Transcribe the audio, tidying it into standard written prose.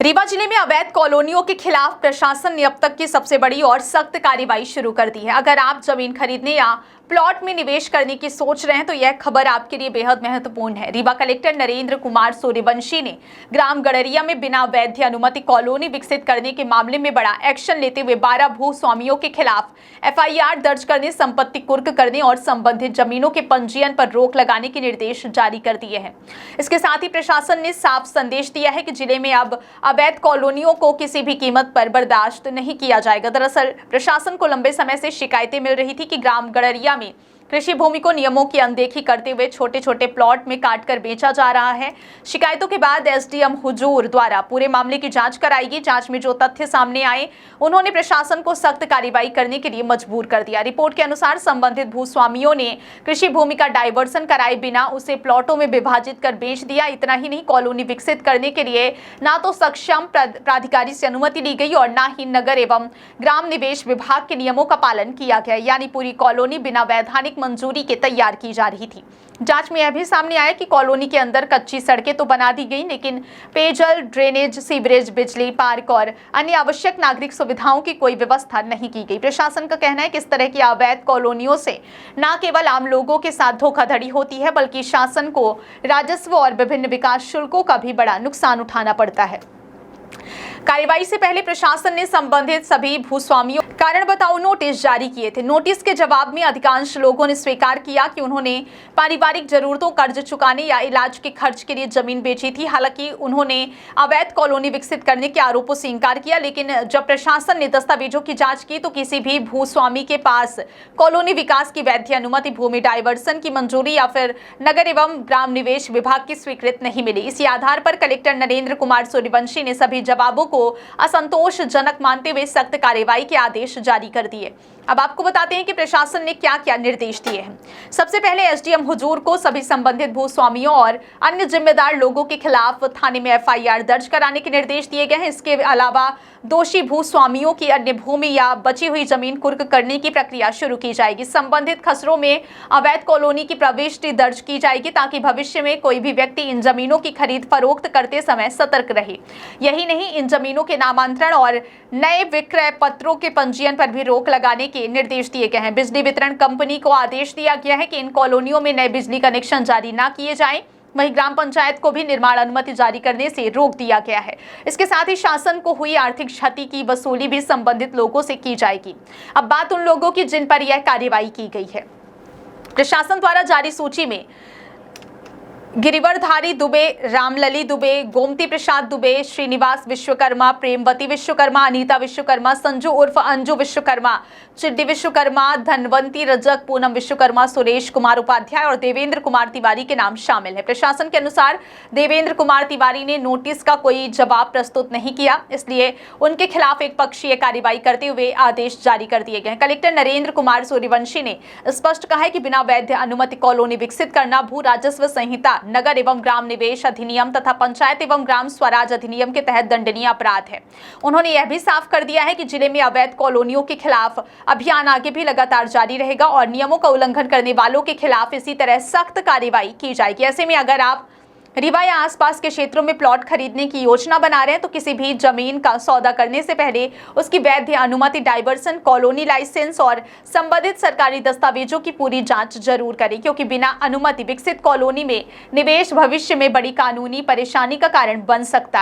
रीवा जिले में अवैध कॉलोनियों के खिलाफ प्रशासन ने अब तक की सबसे बड़ी और सख्त कार्रवाई शुरू कर दी है। अगर आप जमीन खरीदने या प्लॉट में निवेश करने की सोच रहे हैं तो यह खबर आपके लिए बेहद महत्वपूर्ण है। रीवा कलेक्टर नरेंद्र कुमार सूर्यवंशी ने ग्राम गड़रिया में बिना वैध अनुमति कॉलोनी विकसित करने के मामले में बड़ा एक्शन लेते हुए 12 भूस्वामियों के खिलाफ FIR दर्ज करने, संपत्ति कुर्क करने और संबंधित जमीनों के पंजीयन पर रोक लगाने के निर्देश जारी कर दिए हैं। इसके साथ ही प्रशासन ने साफ संदेश दिया है कि जिले में अब अवैध कॉलोनियों को किसी भी कीमत पर बर्दाश्त नहीं किया जाएगा। दरअसल प्रशासन को लंबे समय से शिकायतें मिल रही थी कि ग्राम गड़रिया में कृषि भूमि को नियमों की अनदेखी करते हुए छोटे छोटे प्लॉट में काटकर बेचा जा रहा है। शिकायतों के बाद SDM हुजूर द्वारा पूरे मामले की जांच कराई। जांच में जो तथ्य सामने आए उन्होंने प्रशासन को सख्त कार्रवाई करने के लिए मजबूर कर दिया। रिपोर्ट के अनुसार संबंधित भूस्वामियों ने कृषि भूमि का डायवर्सन कराए बिना उसे प्लॉटों में विभाजित कर बेच दिया। इतना ही नहीं, कॉलोनी विकसित करने के लिए ना तो सक्षम प्राधिकारी से अनुमति ली गई और ना ही नगर एवं ग्राम निवेश विभाग के नियमों का पालन किया गया, यानी पूरी कॉलोनी बिना वैधानिक मंजूरी के तैयार की जा रही थी। जांच में यह भी सामने आया कि कॉलोनी के अंदर कच्ची सड़कें तो बना दी गई, लेकिन पेयजल, ड्रेनेज, सीवरेज, बिजली, पार्क और अन्य आवश्यक नागरिक सुविधाओं की कोई व्यवस्था नहीं की गई। प्रशासन का कहना है कि इस तरह की अवैध कॉलोनियों से न केवल आम लोगों के साथ धोखाधड़ी होती है, बल्कि शासन को राजस्व और विभिन्न विकास शुल्कों का भी बड़ा नुकसान उठाना पड़ता है। कार्रवाई से पहले प्रशासन ने संबंधित सभी भूस्वामियों कारण बताओ नोटिस जारी किए थे। नोटिस के जवाब में अधिकांश लोगों ने स्वीकार किया कि उन्होंने पारिवारिक जरूरतों, कर्ज चुकाने या इलाज के खर्च के लिए जमीन बेची थी। हालांकि उन्होंने अवैध कॉलोनी विकसित करने के आरोपों से इंकार किया, लेकिन जब प्रशासन ने दस्तावेजों की जांच की तो किसी भी भूस्वामी के पास कॉलोनी विकास की वैध अनुमति, भूमि डायवर्सन की मंजूरी या फिर नगर एवं ग्राम निवेश विभाग की स्वीकृति नहीं मिली। इसी आधार पर कलेक्टर नरेंद्र कुमार सूर्यवंशी ने सभी जवाबों को असंतोषजनक मानते हुए सख्त कार्रवाई के आदेश जारी कर दिए। अब आपको बताते हैं कि प्रशासन ने क्या क्या निर्देश दिए हैं। सबसे पहले SDM हुजूर को सभी संबंधित भूस्वामियों और अन्य जिम्मेदार लोगों के खिलाफ थाने में FIR दर्ज कराने के निर्देश दिए गए हैं। इसके अलावा दोषी भूस्वामियों की अन्य भूमि या बची हुई जमीन कुर्क करने की प्रक्रिया शुरू की जाएगी। संबंधित खसरों में अवैध कॉलोनी की प्रविष्टि दर्ज की जाएगी ताकि भविष्य में कोई भी व्यक्ति इन जमीनों की खरीद फरोख्त करते समय सतर्क रहे। यही नहीं, इन जमीनों के नामांतरण और नए विक्रय पत्रों के पंजीयन पर भी रोक लगाने के निर्देश दिए गए हैं। बिजली वितरण कंपनी को आदेश दिया गया है कि इन कॉलोनियों में नए बिजली कनेक्शन जारी न किए जाएं। वहीं ग्राम पंचायत को भी निर्माण अनुमति जारी करने से रोक दिया गया है। इसके साथ ही शासन को हुई आर्थिक क्षति की वसूली भी संबंधित लोगों से की जाएगी। अब बात उन लोगों की जिन पर यह कार्रवाई की गई है। प्रशासन द्वारा जारी सूची में गिरिवरधारी दुबे, रामलली दुबे, गोमती प्रसाद दुबे, श्रीनिवास विश्वकर्मा, प्रेमवती विश्वकर्मा, अनीता विश्वकर्मा, संजू उर्फ अंजू विश्वकर्मा, चिड्डी विश्वकर्मा, धनवंती रजक, पूनम विश्वकर्मा, सुरेश कुमार उपाध्याय और देवेंद्र कुमार तिवारी के नाम शामिल है। प्रशासन के अनुसार देवेंद्र कुमार तिवारी ने नोटिस का कोई जवाब प्रस्तुत नहीं किया, इसलिए उनके खिलाफ एक पक्षीय कार्रवाई करते हुए आदेश जारी कर दिए गए। कलेक्टर नरेंद्र कुमार सूर्यवंशी ने स्पष्ट कहा है कि बिना वैध अनुमति कॉलोनी विकसित करना भू राजस्व संहिता, नगर एवं ग्राम निवेश अधिनियम तथा पंचायत एवं ग्राम स्वराज अधिनियम के तहत दंडनीय अपराध है। उन्होंने यह भी साफ कर दिया है कि जिले में अवैध कॉलोनियों के खिलाफ अभियान आगे भी लगातार जारी रहेगा और नियमों का उल्लंघन करने वालों के खिलाफ इसी तरह सख्त कार्रवाई की जाएगी। ऐसे में अगर आप रीवा या आसपास के क्षेत्रों में प्लॉट खरीदने की योजना बना रहे हैं तो किसी भी जमीन का सौदा करने से पहले उसकी वैध अनुमति, डायवर्सन, कॉलोनी लाइसेंस और संबंधित सरकारी दस्तावेजों की पूरी जांच जरूर करें, क्योंकि बिना अनुमति विकसित कॉलोनी में निवेश भविष्य में बड़ी कानूनी परेशानी का कारण बन सकता है।